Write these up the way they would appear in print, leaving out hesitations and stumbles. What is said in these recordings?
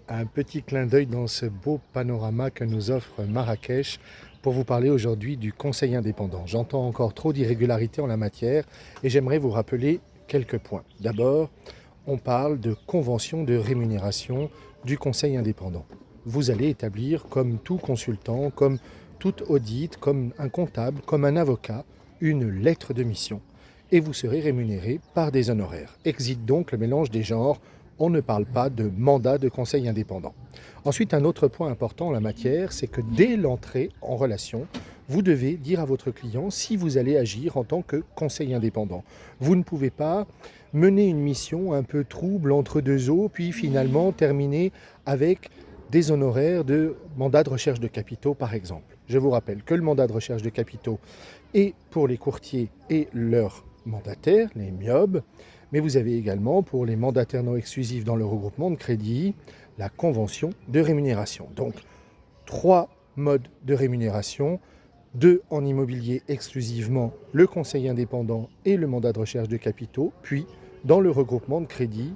Un petit clin d'œil dans ce beau panorama que nous offre Marrakech pour vous parler aujourd'hui du conseil indépendant. J'entends encore trop d'irrégularités en la matière et j'aimerais vous rappeler quelques points. D'abord, on parle de convention de rémunération du conseil indépendant. Vous allez établir, comme tout consultant, comme tout audit, comme un comptable, comme un avocat, une lettre de mission. Et vous serez rémunéré par des honoraires. Existe donc le mélange des genres. On ne parle pas de mandat de conseil indépendant. Ensuite, un autre point important en la matière, c'est que dès l'entrée en relation, vous devez dire à votre client si vous allez agir en tant que conseil indépendant. Vous ne pouvez pas mener une mission un peu trouble entre deux eaux, puis finalement terminer avec des honoraires de mandat de recherche de capitaux, par exemple. Je vous rappelle que le mandat de recherche de capitaux est pour les courtiers et leurs mandataires, les MIOB, mais vous avez également pour les mandataires non exclusifs dans le regroupement de crédit la convention de rémunération. Donc, trois modes de rémunération, deux en immobilier exclusivement, le conseil indépendant et le mandat de recherche de capitaux, puis dans le regroupement de crédit,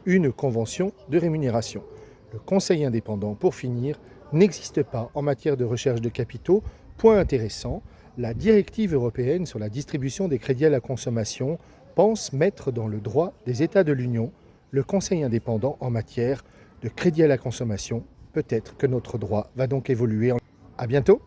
une convention de rémunération. Le conseil indépendant, pour finir, n'existe pas en matière de recherche de capitaux. Point intéressant, la directive européenne sur la distribution des crédits à la consommation pense mettre dans le droit des États de l'Union le conseil indépendant en matière de crédit à la consommation. Peut-être que notre droit va donc évoluer. À bientôt.